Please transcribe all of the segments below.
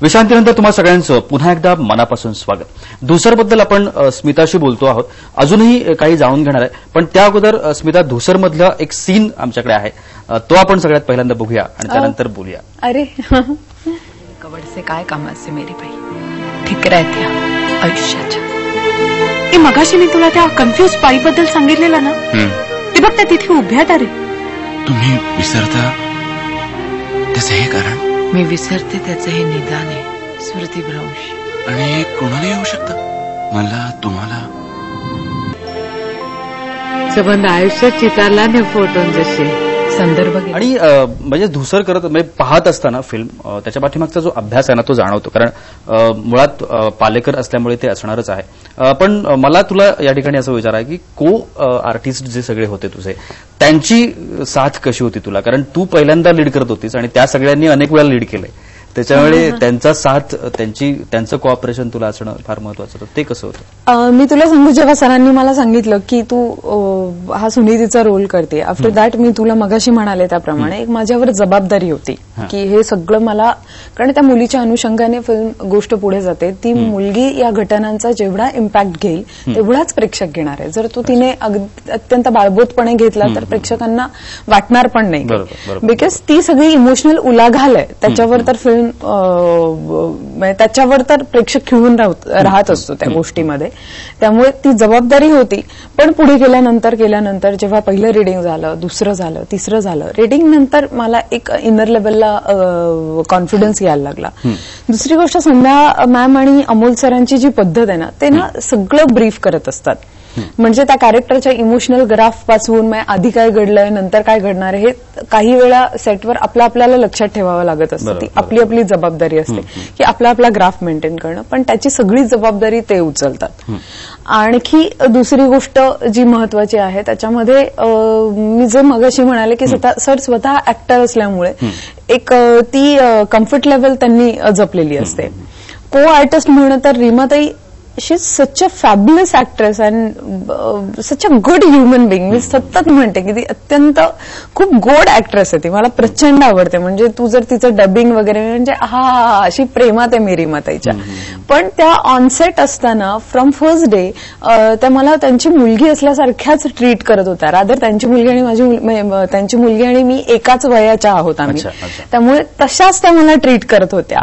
विश्रांतीनंतर तुम्हा सगळ्यांचं पुन्हा एकदा मनापासून स्वागत। धुसरबद्दल आपण स्मिताशी बोलतो आहोत, अजूनही काही जाणून घेणार आहे, पण त्या अगोदर स्मिता धुसरमधला एक सीन आमच्याकडे आहे, तो आपण सगळ्यात पहिल्यांदा बघूया आणि त्यानंतर बोलूया। अरे कवडसे काय कामाचे मेरी बाई, ठिकऱ्या त्या आयुष्याच्या। मगाशी मी तुला त्या कन्फ्युज बाईबद्दल सांगितलेलं ना, ते बघ त्या तिथे उभ्यात। अरे तुम्ही विसरता त्याचं हे कारण? मी विसरते त्याचं हे निदान आहे, स्मृतिभ्रंश। आणि हे कोणाला येऊ शकतं? मला, तुम्हाला? संबंध आयुष्यात चितारला ने फोटो जसे संदर्भ आणि म्हणजे धुसर करत म्हणजे पाहत असताना फिल्म त्याच्या पाठीमागचा जो अभ्यास आहे ना तो जाणवतो, कारण मुळात पालेकर असल्यामुळे ते असणारच आहे। पण मला तुला या ठिकाणी असं विचार आहे की को आर्टिस्ट जे सगळे होते तुझे, त्यांची साथ कशी होती तुला? कारण तू पहिल्यांदा लीड करत होतीस आणि त्या सगळ्यांनी अनेक वेळा लीड केलंय, त्याच्यामुळे त्यांचा साथ, त्यांचं कोऑपरेशन तुला असणं फार महत्वाचं होतं, ते कसं होतं? मी तुला सांगू, जेव्हा सरांनी मला सांगितलं की तू हा सुनीतीचा रोल करते, आफ्टर दॅट मी तुला मगाशी म्हणाले त्याप्रमाणे एक माझ्यावर जबाबदारी होती की हे सगळं मला, कारण त्या मुलीच्या अनुषंगाने फिल्म गोष्ट पुढे जाते, ती मुलगी या घटनांचा जेवढा इम्पॅक्ट घेईल तेवढाच प्रेक्षक घेणार आहे। जर तो तिने अत्यंत बाळबोधपणे घेतला तर प्रेक्षकांना वाटणार पण नाही, बिकॉज ती सगळी इमोशनल उलाढाल आहे त्याच्यावर, तर फिल्म त्याच्यावर तर प्रेक्षक खिळून राहत असतो त्या गोष्टीमध्ये, त्यामुळे ती जबाबदारी होती। पण पुढे केल्यानंतर जेव्हा पहिलं रिडिंग झालं, दुसरं झालं, तिसरं झालं, रिडिंग नंतर मला एक इनर लेवलला कॉन्फिडन्स यायला लागला। दुसरी गोष्ट, संध्या मॅम आणि अमोल सरांची जी पद्धत आहे ना, ते ना सगळं ब्रीफ करत असतात, म्हणजे त्या कॅरेक्टरच्या इमोशनल ग्राफ पासून आधी काय घडलंय, नंतर काय घडणार आहे, हे काही वेळा सेटवर आपल्याला लक्षात ठेवावं लागत असतं। ती आपली जबाबदारी असते की आपला ग्राफ मेंटेन करणं, पण त्याची सगळी जबाबदारी ते उचलतात। आणखी दुसरी गोष्ट जी महत्वाची आहे त्याच्यामध्ये, मी जे मगाशी म्हणाले की सर स्वतः ऍक्टर असल्यामुळे एक ती कम्फर्ट लेवल त्यांनी जपलेली असते। को आर्टिस्ट म्हणणं तर रीमाताई, she is such a fabulous actress and such a good human being. मी सतत म्हणते की ती अत्यंत खूप गोड ऍक्ट्रेस आहे, ती मला प्रचंड आवडते। म्हणजे तू जर तिचं डबिंग वगैरे, म्हणजे हा अशी प्रेमात आहे मी रीमाताईच्या। पण त्या ऑनसेट असताना फ्रॉम फर्स्ट डे त्या मला त्यांची मुलगी असल्यासारख्याच ट्रीट करत होत्या। रादर त्यांची मुलगी आणि मी एकाच वयाच्या आहोत आम्ही, त्यामुळे तशाच त्या मला ट्रीट करत होत्या।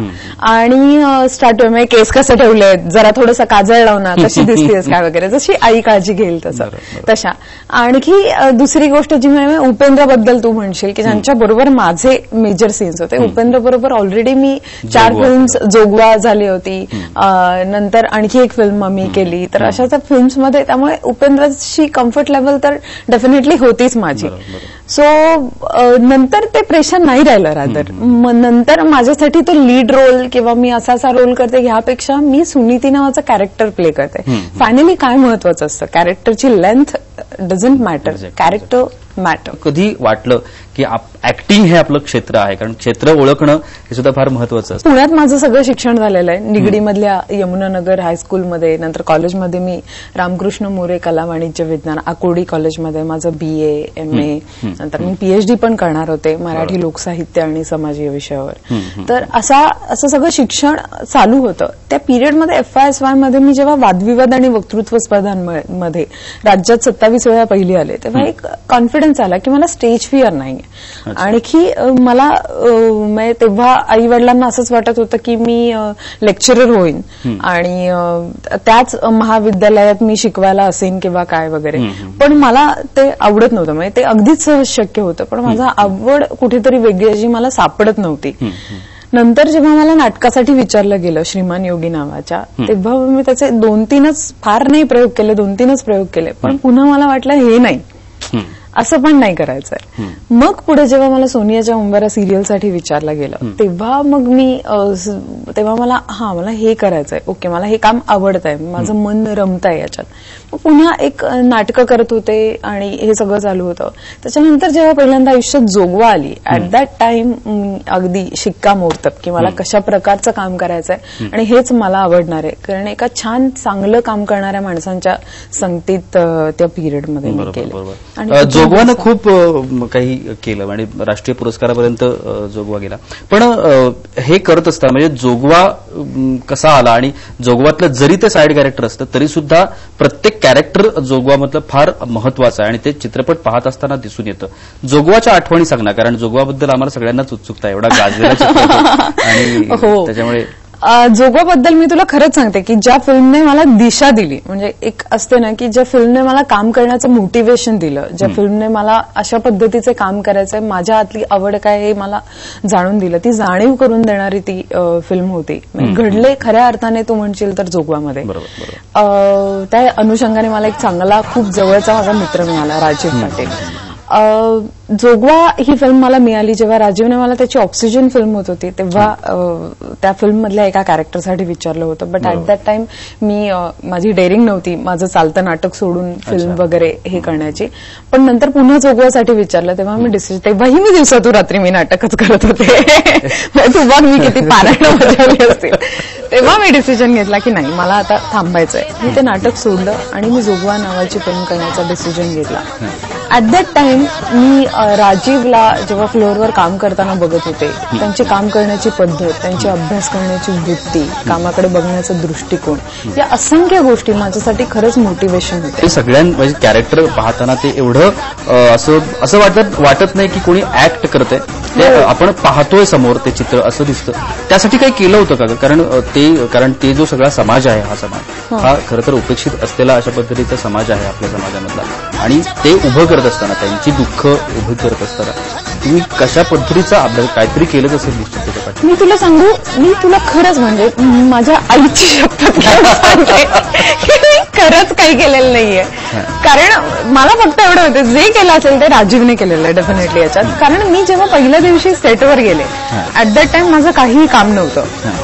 आणि स्टार्ट केस कसं ठेवलेत, जरा थोडंसं काजळ लावणार, कशी दिसतेस काय वगैरे, जशी आई काळजी घेईल तशा। आणखी दुसरी गोष्ट जी म्हणजे उपेंद्रबद्दल तू म्हणशील की ज्यांच्या बरोबर माझे मेजर सीन्स होते, उपेंद्र बरोबर ऑलरेडी मी 4 फिल्म्स, जोगवा झाली होती, नंतर आणखी एक फिल्म मी केली, तर अशा त्या फिल्म्समध्ये, त्यामुळे उपेंद्रची कम्फर्ट लेवल तर डेफिनेटली होतीच माझी। सो नंतर ते प्रेशर नाही राहिलं, रादर नंतर माझ्यासाठी तो लीड रोल किंवा मी असा रोल करते ह्यापेक्षा मी सुनीती नावाचं कॅरेक्टर प्ले करते। फायनली काय महत्वाचं असतं, कॅरेक्टरची length doesn't matter, character matter. कधी वाटलं की ऍक्टिंग हे आपलं क्षेत्र आहे, कारण क्षेत्र ओळखणं हे सुद्धा फार महत्वाचं असतं? पुण्यात माझं सगळं शिक्षण झालेलं आहे, निगडीमधल्या यमुनानगर हायस्कूलमध्ये, नंतर कॉलेजमध्ये मी रामकृष्ण मोरे कला वाणिज्य विज्ञान आकुर्डी कॉलेजमध्ये माझं BA MA, नंतर मी PhD पण करणार होते मराठी लोकसाहित्य आणि समाज या विषयावर। तर असं सगळं शिक्षण चालू होतं। त्या पिरियडमध्ये FYSY मध्ये मी जेव्हा वादविवाद आणि वक्तृत्व स्पर्धांमध्ये राज्यात 27 वेळा पहिली आले, तेव्हा एक कॉन्फिडन्स आला की मला स्टेज फिअर नाही। आणखी मला तेव्हा आई वडिलांना असंच वाटत होतं की मी लेक्चरर होईन आणि त्याच महाविद्यालयात मी शिकवायला असेन किंवा काय वगैरे, पण मला ते आवडत नव्हतं। म्हणजे ते अगदीच सहज शक्य होतं, पण माझा आवड कुठेतरी वेगळी जी मला सापडत नव्हती। नंतर जेव्हा मला नाटकासाठी विचारलं गेलं श्रीमान योगी नावाच्या, तेव्हा मी त्याचे 2-3च, फार नाही प्रयोग केले, 2-3च प्रयोग केले, पण पुन्हा मला वाटलं हे नाही, असं पण नाही करायचंय। मग पुढे जेव्हा मला सोनियाच्या उंबरा सिरियलसाठी विचारलं गेलं, तेव्हा मला हे करायचंय, ओके मला हे काम आवडतंय, माझं मन रमतंय याच्यात। मग पुन्हा एक नाटकं करत होते आणि हे सगळं चालू होतं। त्याच्यानंतर जेव्हा पहिल्यांदा आयुष्यात जोगवा आली, ऍट दॅट टाइम अगदी शिक्कामोर्तब की मला कशा प्रकारचं काम करायचंय आणि हेच मला आवडणार आहे, कारण एका छान चांगलं काम करणाऱ्या माणसांच्या संगतीत त्या पिरियडमध्ये मी केलं। जोगवानं खूप काही केलं आणि राष्ट्रीय पुरस्कारापर्यंत जोगवा गेला. पण हे करत असताना म्हणजे जोगवा कसा आला आणि जोगवातलं जरी ते साईड कॅरेक्टर असतं तरी सुद्धा प्रत्येक कॅरेक्टर जोगवामधलं फार महत्वाचं आहे आणि ते चित्रपट पाहत असताना दिसून येतं. जोगवाच्या आठवणी सांगणार, कारण जोगवाबद्दल आम्हाला सगळ्यांनाच उत्सुकता आहे, एवढा गाजलेला चित्रपट आणि त्याच्यामुळे जोगवाबद्दल मी तुला खरंच सांगते की ज्या फिल्मने मला दिशा दिली, म्हणजे एक असते ना की ज्या फिल्मने मला काम करण्याचं मोटिवेशन दिलं, ज्या फिल्मने मला अशा पद्धतीचे काम करायचंय, माझ्या आतली आवड काय हे मला जाणून दिलं, ती जाणीव करून देणारी ती फिल्म होती. घडले खऱ्या अर्थाने तू म्हणशील तर जोगवामध्ये. त्या अनुषंगाने मला एक चांगला खूप जवळचा माझा मित्र मिळाला, राजीव पाटील. जोगवा ही फिल्म मला मिळाली जेव्हा राजीवने मला त्याची ऑक्सिजन फिल्म होत होती तेव्हा त्या फिल्ममधल्या एका कॅरेक्टरसाठी विचारलं होतं. बट ऍट दॅट टाइम मी माझी डेअरिंग नव्हती माझं चालतं नाटक सोडून फिल्म वगैरे हे करण्याची. पण नंतर पुन्हा जोगवासाठी विचारलं तेव्हा मी डिसिजन, तेव्हाही मी दिवसातून रात्री मी नाटकच करत होते. तू बघ मी किती पारायण बजावली असतील. तेव्हा मी डिसिजन घेतला की नाही मला आता थांबायचंय. मी ते नाटक सोडलं आणि मी जोगवा नावाची फिल्म करण्याचा डिसिजन घेतला. ऍट दॅट टाइम मी राजीवला जेव्हा फ्लोअरवर काम करताना बघत होते, त्यांची काम करण्याची पद्धत, त्यांची अभ्यास करण्याची वृत्ती, कामाकडे बघण्याचा दृष्टिकोन, या असंख्य गोष्टी माझ्यासाठी खरंच मोटिवेशन होते. ते सगळ्यांना कॅरेक्टर पाहताना ते एवढं असं वाटत नाही की कोणी ऍक्ट करतंय, ते आपण पाहतोय समोर ते चित्र असं दिसतं. त्यासाठी काही केलं होतं का? कारण ते जो सगळा समाज आहे, हा समाज हा खरं तर उपेक्षित असलेला अशा पद्धतीचा समाज आहे आपल्या समाजामधला, आणि ते उभं करत असताना, त्यांची दुःख उभी करत असताना तुम्ही कशा पद्धतीचा अभ्यास, काहीतरी केलंच असेल निश्चित त्याच्यासाठी. मी तुला सांगू, मी तुला खरंच म्हणजे माझ्या आईची शपथ सांगते की मी खरंच काही केलेलं नाहीये. कारण मला फक्त एवढं होतं जे केलं असेल ते राजीवने केलेलं आहे डेफिनेटली याच्यात. कारण मी जेव्हा पहिल्या दिवशी सेटवर गेले ऍट दॅट टाइम माझं काहीही काम नव्हतं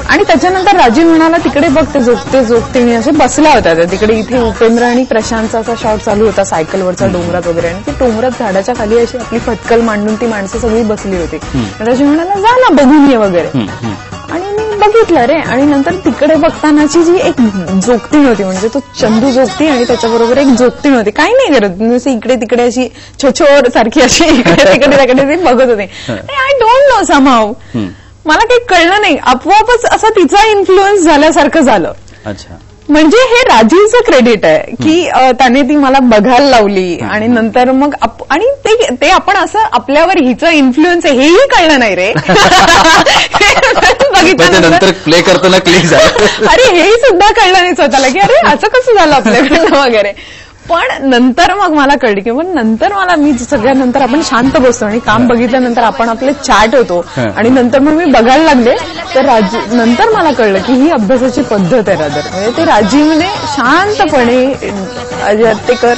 आणि त्याच्यानंतर राजीव म्हणाला तिकडे बघ ते जोगते असे बसल्या होत्या त्या तिकडे. इथे उपेंद्र आणि प्रशांतचा असा शॉट चालू होता सायकलवरचा डोंगरात वगैरे, आणि ती डोंगरात झाडाच्या खाली अशी आपली फटकल मांडून ती माणसं सगळी बसली होती. राजीव म्हणाला जा ना बघून ये वगैरे, आणि मी बघितलं रे. आणि नंतर तिकडे बघतानाची जी एक जोगतीण होती, म्हणजे तो चंदू जोगती आणि त्याच्याबरोबर एक जोगतीण होती, काही नाही करत, इकडे तिकडे अशी छोछोर सारखी अशी इकडे तिकडे ती बघत होती. आय डोंट नो समहाव, मला काही कळलं नाही, आपोआपच असा तिचा इन्फ्लुएन्स झाल्यासारखं झालं. अच्छा, म्हणजे हे राजीवचं क्रेडिट आहे की त्याने ती मला बघायला लावली आणि नंतर मग आणि ते आपण असं आपल्यावर हिचं इन्फ्लुएन्स आहे हेही कळलं नाही रे. नंतर प्ले करताना क्लिक झालं, अरे हेही सुद्धा कळलं नाही स्वतःला की अरे असं कसं झालं आपल्याकडनं वगैरे. पण नंतर मग मला कळली की मग नंतर मी सगळ्यानंतर आपण शांत बसतो आणि काम बघितल्यानंतर आपण आपले चॅट होतो आणि नंतर मग मी बघायला लागले तर नंतर मला कळलं की ही अभ्यासाची पद्धत आहे रादर. म्हणजे ते राजीवने शांतपणे ते कर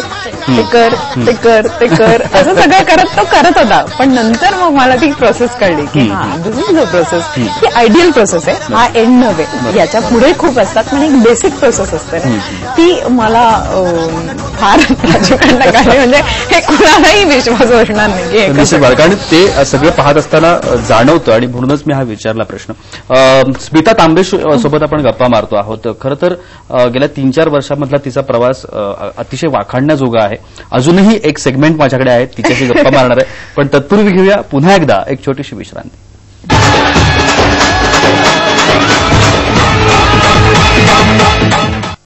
असं सगळं करत तो करत होता. पण नंतर मग मला ती प्रोसेस कळली की हा दिस इज अ प्रोसेस, ही आयडियल प्रोसेस आहे, हा एंड नव्हे, याच्या पुढे खूप असतात पण एक बेसिक प्रोसेस असते ती मला फार राजीवकडनं काढली. म्हणजे हे कुणालाही विश्वास बसणार नाही, कारण ते सगळं पाहत असताना जाणवतं आणि म्हणूनच मी हा विचारला प्रश्न. स्मिता तांबे सोबत आपण गप्पा मारतो आहोत. खरं तर गेल्या 3-4 वर्षांमधला तिचा प्रवास अतिशय वाखाणण्याजोगा आहे. अजूनही एक सेगमेंट माझ्याकडे आहे, तिच्याशी गप्पा मारणार आहे, पण तत्पूर्वी घेऊया पुन्हा एकदा एक छोटीशी विश्रांती.